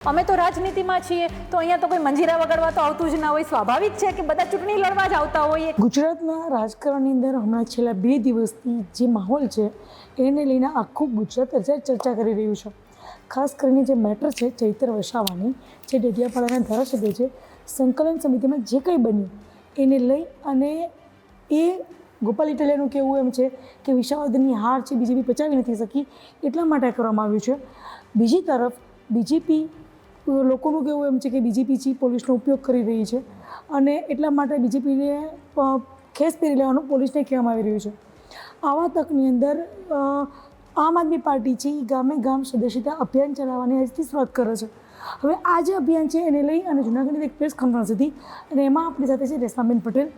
અમે તો રાજનીતિમાં છીએ તો અહીંયા તો કોઈ મંજીરા વગાડવા તો આવતું જ ના હોય. સ્વાભાવિક છે કે બધા ચૂંટણી લડવા જ આવતા હોઈએ. ગુજરાતના રાજકારણની અંદર હમણાં છેલ્લા 2 દિવસથી જે માહોલ છે એને લઈને આખું ગુજરાત ચર્ચા કરી રહ્યું છે. ખાસ કરીને જે મેટર છે ચૈતર વસાવાની, જે ડેડિયાપાડાના ધારાસભ્ય છે, સંકલન સમિતિમાં જે કંઈ બન્યું એને લઈ અને એ ગોપાલ ઇટાલિયાનું કહેવું એમ છે કે વિસાવદરની હાર છે બીજેપી પચાવી નથી શકી એટલા માટે કરવામાં આવ્યું છે. બીજી તરફ બીજેપી લોકોનું કહેવું એમ છે કે બીજેપી ચીફ પોલીસનો ઉપયોગ કરી રહી છે અને એટલા માટે બીજેપીને ખેસ પહેરી લેવાનું પોલીસને કહેવામાં આવી રહ્યું છે. આવા તકની અંદર આમ આદમી પાર્ટી છે એ ગામે ગામ સદસ્યતા અભિયાન ચલાવવાની આજથી શરૂઆત કરે છે. હવે આ જે અભિયાન છે એને લઈ અને જૂનાગઢની એક પ્રેસ કોન્ફરન્સ હતી અને એમાં આપણી સાથે છે રેશમાબેન પટેલ.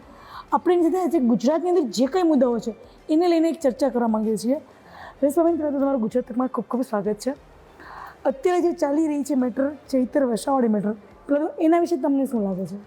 આપણી સાથે આજે ગુજરાતની અંદર જે કંઈ મુદ્દાઓ છે એને લઈને એક ચર્ચા કરવા માંગીએ છીએ. રેશમાબેન, પહેલાં તો તમારું ગુજરાત તકમાં ખૂબ ખૂબ સ્વાગત છે. અત્યારે જે ચાલી રહી છે મેટર ચૈતર વસાવાળી મેટર, પહેલાં તો એના વિશે તમને શું લાગે છે?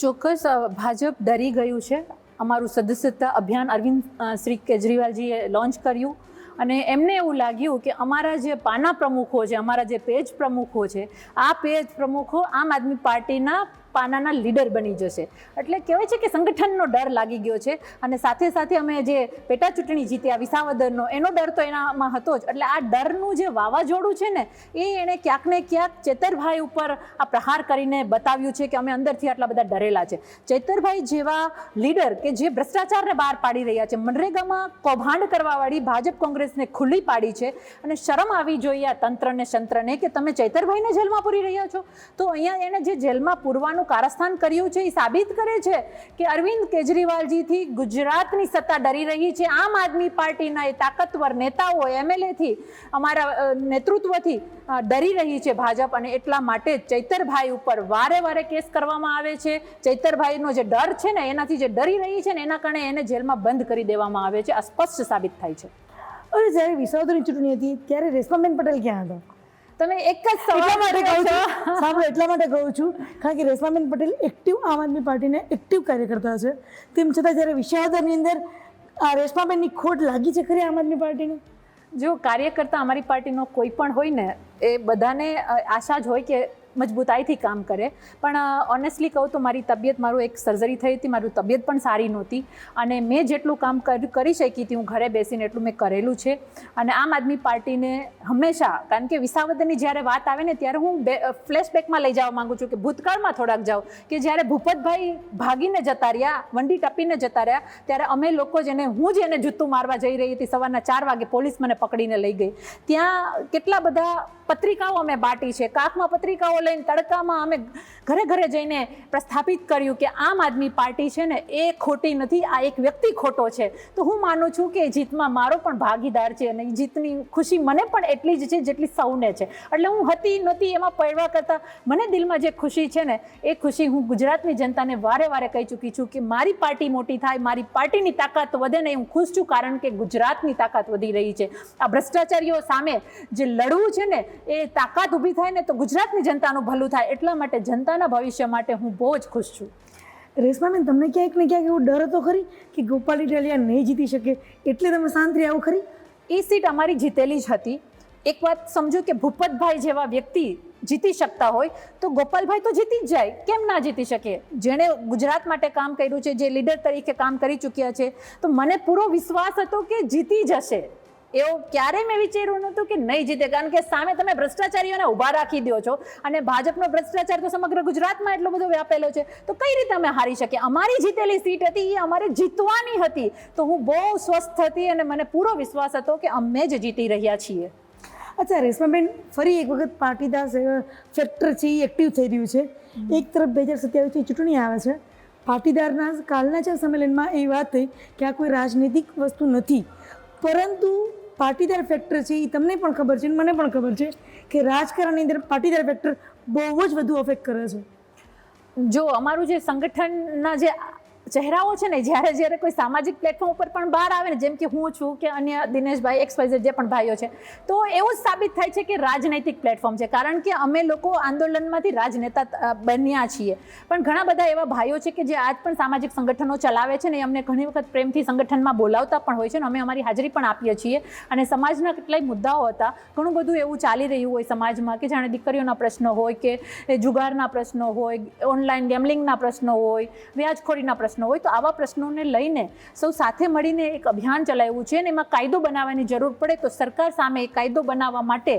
ચોક્કસ ભાજપ ડરી ગયું છે. અમારું સદસ્યતા અભિયાન અરવિંદ શ્રી કેજરીવાલજીએ લોન્ચ કર્યું અને એમને એવું લાગ્યું કે અમારા જે પાના પ્રમુખો છે, અમારા જે પેજ પ્રમુખો છે, આ પેજ પ્રમુખો આમ આદમી પાર્ટીના પાનાના લીડર બની જશે. એટલે કહેવાય છે કે સંગઠનનો ડર લાગી ગયો છે અને સાથે સાથે અમે જે પેટા ચૂંટણી જીત્યા વિસાવદરનો એનો ડર તો એનામાં હતો જ. એટલે આ ડરનું જે વાવાઝોડું છે ને એ એણે ક્યાંક ને ક્યાંક ચેતરભાઈ ઉપર આ પ્રહાર કરીને બતાવ્યું છે કે અમે અંદરથી આટલા બધા ડરેલા છે. ચેતરભાઈ જેવા લીડર કે જે ભ્રષ્ટાચારને બહાર પાડી રહ્યા છે, મનરેગામાં કૌભાંડ કરવાવાળી ભાજપ કોંગ્રેસને ખુલ્લી પાડી છે અને શરમ આવી જોઈએ આ તંત્રને સંત્રને કે તમે ચૈતરભાઈને જેલમાં પૂરી રહ્યા છો. તો અહીંયા એણે જે જેલમાં પૂરવાનું કારસ્તાન કર્યું છે એ સાબિત કરે છે કે અરવિંદ કેજરીવાલજીથી ગુજરાતની સત્તા ડરી રહી છે. આમ આદમી પાર્ટીના એ તાકતવર નેતાઓ એમએલએથી અમારા નેતૃત્વથી ડરી રહી છે ભાજપ અને એટલા માટે ચૈતરભાઈ ઉપર વારે વારે કેસ કરવામાં આવે છે. ચૈતરભાઈનો જે ડર છે ને એનાથી જે ડરી રહી છે ને એના કારણે એને જેલમાં બંધ કરી દેવામાં આવે છે. આ સ્પષ્ટ સાબિત થાય છે. અરે જ્યારે વિસાવદરની ચૂંટણી હતી ત્યારે રેશમાબેન પટેલ ક્યાં હતા? તમે એક જ સવાલ માટે કહું છો. સાંભળો, એટલા માટે કહું છું કારણ કે રેશમાબેન પટેલ એક્ટિવ આમ આદમી પાર્ટીને એક્ટિવ કાર્યકર્તા છે. તેમ છતાં જ્યારે વિસાવદરની અંદર આ રેશમાબેનની ખોટ લાગી છે ખરી આમ આદમી પાર્ટીને? જો કાર્યકર્તા અમારી પાર્ટીનો કોઈ પણ હોય ને એ બધાને આશા જ હોય કે મજબૂતાઈથી કામ કરે. પણ ઓનેસ્ટલી કહું તો મારી તબિયત, મારું એક સર્જરી થઈ હતી, મારી તબિયત પણ સારી નહોતી અને મેં જેટલું કામ કરી શકી હતી હું ઘરે બેસીને એટલું મેં કરેલું છે. અને આમ આદમી પાર્ટીને હંમેશા, કારણ કે વિસાવદરની જ્યારે વાત આવે ને ત્યારે હું ફ્લેશબેકમાં લઈ જવા માગું છું કે ભૂતકાળમાં થોડાક જાઉં કે જ્યારે ભૂપતભાઈ ભાગીને જતા રહ્યા, વંડી ટપીને જતા રહ્યા, ત્યારે અમે લોકો જેને હું જ એને જૂતું મારવા જઈ રહી હતી સવારના 4 વાગે પોલીસ મને પકડીને લઈ ગઈ. ત્યાં કેટલા બધા પત્રિકાઓ અમે બાટી છે, કાખમાં પત્રિકાઓ લઈને તડકામાં અમે ઘરે ઘરે જઈને પ્રસ્થાપિત કર્યું કે આમ આદમી પાર્ટી છે ને એ ખોટી નથી, આ એક વ્યક્તિ ખોટો છે. તો હું માનું છું કે જીતમાં મારો પણ ભાગીદાર છે અને જીતની ખુશી મને પણ એટલી જ છે જેટલી સૌને છે. એટલે હું હતી નહોતી એમાં પડવા કરતાં મને દિલમાં જે ખુશી છે ને એ ખુશી હું ગુજરાતની જનતાને વારે વારે કહી ચૂકી છું કે મારી પાર્ટી મોટી થાય, મારી પાર્ટીની તાકાત વધે ને હું ખુશ છું કારણ કે ગુજરાતની તાકાત વધી રહી છે. આ ભ્રષ્ટાચારીઓ સામે જે લડવું છે ને એ તાકાત ઊભી થાય ને તો ગુજરાતની જનતાનું ભલું થાય. એટલા માટે જનતાના ભવિષ્ય માટે હું બહુ જ ખુશ છું. રેશમાબેન, તમને ક્યાંક ને ક્યાંક એવો ડર હતો ખરી કે ગોપાલ ઇટાલિયા નહીં જીતી શકે એટલે તમે શાંત રહ્યા આવું ખરી? એ સીટ અમારી જીતેલી જ હતી. એક વાત સમજો કે ભૂપતભાઈ જેવા વ્યક્તિ જીતી શકતા હોય તો ગોપાલભાઈ તો જીતી જ જાય. કેમ ના જીતી શકે? જેણે ગુજરાત માટે કામ કર્યું છે, જે લીડર તરીકે કામ કરી ચૂક્યા છે, તો મને પૂરો વિશ્વાસ હતો કે જીતી જશે. એવું ક્યારેય મેં વિચાર્યું નહોતું કે નહીં જીતે, કારણ કે સામે તમે ભ્રષ્ટાચારીઓને ઊભા રાખી દો છો અને ભાજપનો ભ્રષ્ટાચાર તો સમગ્ર ગુજરાતમાં એટલો બધો વ્યાપેલો છે તો કઈ રીતે અમે હારી શકીએ? અમારી જીતેલી સીટ હતી એ અમારે જીતવાની હતી. તો હું બહુ સ્વસ્થ હતી અને મને પૂરો વિશ્વાસ હતો કે અમે જ જીતી રહ્યા છીએ. અચ્છા રેશમાબેન, ફરી એક વખત પાટીદાર ફેક્ટર છે એ એક્ટિવ થઈ રહ્યું છે. એક તરફ 2027ની ચૂંટણી આવે છે. પાટીદારના કાલના છે સંમેલનમાં એ વાત થઈ કે આ કોઈ રાજનીતિક વસ્તુ નથી, પરંતુ પાટીદાર ફેક્ટર છે એ તમને પણ ખબર છે મને પણ ખબર છે કે રાજકારણની અંદર પાટીદાર ફેક્ટર બહુ જ વધુ અફેક્ટ કરે છે. જો અમારું જે સંગઠનના જે ચહેરાઓ છે ને જ્યારે કોઈ સામાજિક પ્લેટફોર્મ ઉપર પણ બહાર આવે ને, જેમ કે હું છું કે અન્ય દિનેશભાઈ XYZ જે પણ ભાઈઓ છે, તો એવું જ સાબિત થાય છે કે રાજનૈતિક પ્લેટફોર્મ છે, કારણ કે અમે લોકો આંદોલનમાંથી રાજનેતા બન્યા છીએ. પણ ઘણા બધા એવા ભાઈઓ છે કે જે આજ પણ સામાજિક સંગઠનો ચલાવે છે ને, અમને ઘણી વખત પ્રેમથી સંગઠનમાં બોલાવતા પણ હોય છે ને, અમે અમારી હાજરી પણ આપીએ છીએ. અને સમાજના કેટલાય મુદ્દાઓ હતા, ઘણું બધું એવું ચાલી રહ્યું હોય સમાજમાં કે જાણે દીકરીઓના પ્રશ્નો હોય કે જુગારના પ્રશ્નો હોય, ઓનલાઈન ગેમલિંગના પ્રશ્નો હોય, વ્યાજખોરીના પ્રશ્નો હોય, તો આવા પ્રશ્નોને લઈને સૌ સાથે મળીને એક અભિયાન ચલાવ્યું છે. અને એમાં કાયદો બનાવવાની જરૂર પડે તો સરકાર સામે કાયદો બનાવવા માટે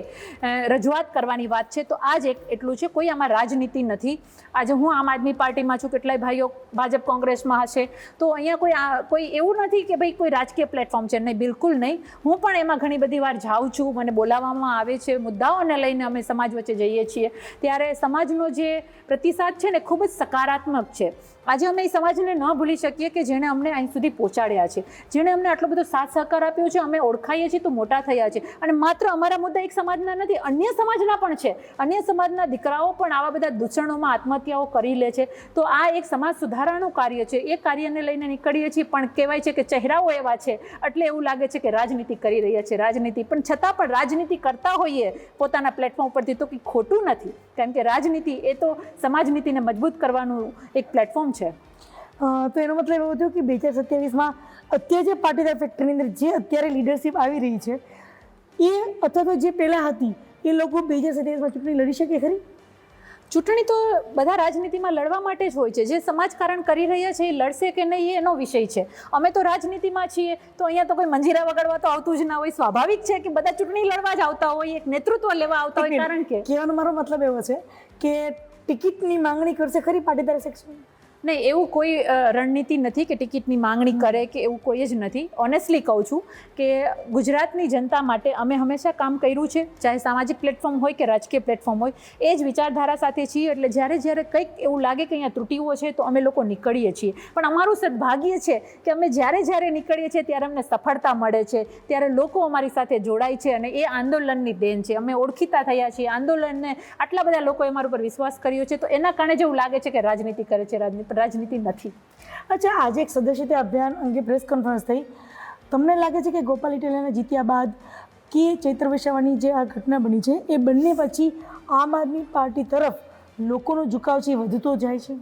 રજૂઆત કરવાની વાત છે. તો આજ એટલું છે, કોઈ આમાં રાજનીતિ નથી. આજે હું આમ આદમી પાર્ટીમાં છું, કેટલાય ભાઈઓ ભાજપ કોંગ્રેસમાં હશે, તો અહીંયા કોઈ એવું નથી કે ભાઈ કોઈ રાજકીય પ્લેટફોર્મ છે, નહીં, બિલકુલ નહીં. હું પણ એમાં ઘણી બધી વાર જાઉં છું, મને બોલાવવામાં આવે છે, મુદ્દાઓને લઈને અમે સમાજ વચ્ચે જઈએ છીએ, ત્યારે સમાજનો જે પ્રતિસાદ છે ને ખૂબ જ સકારાત્મક છે. આજે અમે એ સમાજને ન ભૂલી શકીએ કે જેણે અમને અહીં સુધી પહોંચાડ્યા છે, જેણે અમને આટલો બધો સાથ સહકાર આપ્યો છે. અમે ઓળખાઈએ છીએ તો મોટા થયા છે. અને માત્ર અમારા મુદ્દા એક સમાજના નથી, અન્ય સમાજના પણ છે. અન્ય સમાજના દીકરાઓ પણ આવા બધા દૂષણોમાં આત્મહત્યાઓ કરી લે છે. તો આ એક સમાજ સુધારાનું કાર્ય છે. એ કાર્યને લઈને નીકળીએ છીએ, પણ કહેવાય છે કે ચહેરાઓ એવા છે એટલે એવું લાગે છે કે રાજનીતિ કરી રહ્યા છે. રાજનીતિ પણ છતાં પણ રાજનીતિ કરતા હોઈએ પોતાના પ્લેટફોર્મ પરથી તો કંઈ ખોટું નથી, કારણ કે રાજનીતિ એ તો સમાજ નીતિને મજબૂત કરવાનું એક પ્લેટફોર્મ છે. તો એનો મતલબ એવો થયો કે 2027માં અત્યારે જે પાટીદાર ફેક્ટરીની અંદર જે અત્યારે લીડરશિપ આવી રહી છે એ અથવા તો જે પહેલાં હતી એ લોકો 2027માં ચૂંટણી લડી શકે ખરી? ચૂંટણી તો બધા રાજનીતિમાં લડવા માટે જ હોય છે. જે સમાજકારણ કરી રહ્યા છે એ લડશે કે નહીં એનો વિષય છે. અમે તો રાજનીતિમાં છીએ, તો અહીંયા તો કોઈ મંજીરા વગાડવા તો આવતું જ ના હોય. સ્વાભાવિક છે કે બધા ચૂંટણી લડવા જ આવતા હોય, એક નેતૃત્વ લેવા આવતા હોય. કારણ કે કહેવાનો મારો મતલબ એવો છે કે ટિકિટની માંગણી કરશે ખરી પાટીદાર સેક્શન? નહીં, એવું કોઈ રણનીતિ નથી કે ટિકિટની માંગણી કરે કે એવું કોઈ જ નથી. ઓનેસ્ટલી કહું છું કે ગુજરાતની જનતા માટે અમે હંમેશા કામ કર્યું છે, ચાહે સામાજિક પ્લેટફોર્મ હોય કે રાજકીય પ્લેટફોર્મ હોય. એ જ વિચારધારા સાથે છીએ. એટલે જ્યારે કંઈક એવું લાગે કે અહીંયા ત્રુટીઓ છે તો અમે લોકો નીકળીએ છીએ. પણ અમારું સદભાગ્ય છે કે અમે જ્યારે નીકળીએ છીએ ત્યારે અમને સફળતા મળે છે, ત્યારે લોકો અમારી સાથે જોડાય છે. અને એ આંદોલનની દેન છે. અમે ઓળખીતા થયા છીએ આંદોલનને. આટલા બધા લોકોએ અમારા ઉપર વિશ્વાસ કર્યો છે, તો એના કારણે જેવું લાગે છે કે રાજનીતિ કરે છે. રાજનીતિ નથી. અચ્છા, આજે એક સદસ્યતા અભિયાન અંગે પ્રેસ કોન્ફરન્સ થઈ. તમને લાગે છે કે ગોપાલ ઇટાલિયાને જીત્યા બાદ કે ચૈત્ર વસાવાની જે આ ઘટના બની છે એ બંને પછી આમ આદમી પાર્ટી તરફ લોકોનો ઝુકાવ છે એ વધતો જાય છે?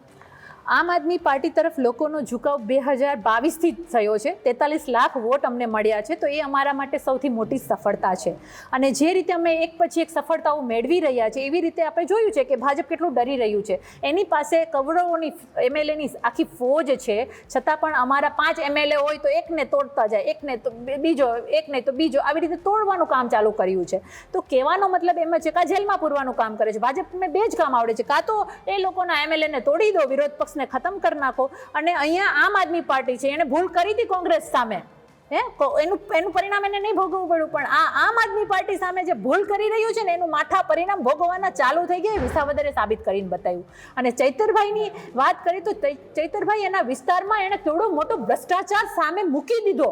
આમ આદમી પાર્ટી તરફ લોકોનો ઝુકાવ 2022થી જ થયો છે. 43 લાખ વોટ અમને મળ્યા છે, તો એ અમારા માટે સૌથી મોટી સફળતા છે. અને જે રીતે અમે એક પછી એક સફળતાઓ મેળવી રહ્યા છે, એવી રીતે આપણે જોયું છે કે ભાજપ કેટલું ડરી રહ્યું છે. એની પાસે કરોડોની MLAની આખી ફોજ છે, છતાં પણ અમારા 5 MLA હોય તો એકને તોડતા જાય, એકને તો બીજો, એકને તો બીજો, આવી રીતે તોડવાનું કામ ચાલુ કર્યું છે. તો કહેવાનો મતલબ એમ છે કે જેલમાં પૂરવાનું કામ કરે છે. ભાજપને બે જ કામ આવડે છે, કાં તો એ લોકોના MLAને તોડી દો, વિરોધ પક્ષ ખતમ કરી નાખો. અને અહીંયા આમ આદમી પાર્ટી છે, એને ભૂલ કરી હતી કોંગ્રેસ સામે, એનું પરિણામ એને નહીં ભોગવવું પડ્યું. પણ આ આમ આદમી પાર્ટી સામે જે ભૂલ કરી રહ્યું છે ને એનું માઠા પરિણામ ભોગવવાના ચાલુ થઈ ગયા. વિસાવદરે સાબિત કરીને બતાવ્યું. અને ચૈતરભાઈની વાત કરી તો ચૈતરભાઈ એના વિસ્તારમાં એને કેવડો મોટો ભ્રષ્ટાચાર સામે મૂકી દીધો.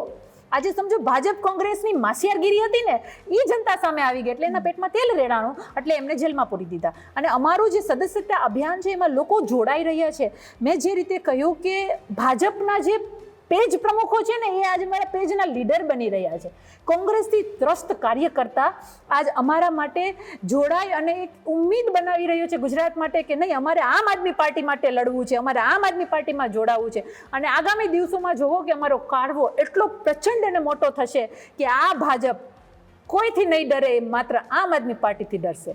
આજે સમજો ભાજપ કોંગ્રેસની માસિયારગીરી હતી ને એ જનતા સામે આવી ગઈ, એટલે એના પેટમાં તેલ રેડાણું, એટલે એમને જેલમાં પૂરી દીધા. અને અમારું જે સદસ્યતા અભિયાન છે એમાં લોકો જોડાઈ રહ્યા છે. મેં જે રીતે કહ્યું કે ભાજપના જે પેજ પ્રમુખો છે ને એ આજે મારા પેજના લીડર બની રહ્યા છે. કોંગ્રેસથી ત્રસ્ત કાર્યકર્તા આજ અમારા માટે જોડાય અને એક ઉમ્મીદ બનાવી રહ્યો છે ગુજરાત માટે કે નહીં, અમારે આમ આદમી પાર્ટી માટે લડવું છે, અમારે આમ આદમી પાર્ટીમાં જોડાવવું છે. અને આગામી દિવસોમાં જોવો કે અમારો કારવો એટલો પ્રચંડ અને મોટો થશે કે આ ભાજપ કોઈથી નહીં ડરે, માત્ર આમ આદમી પાર્ટીથી ડરશે.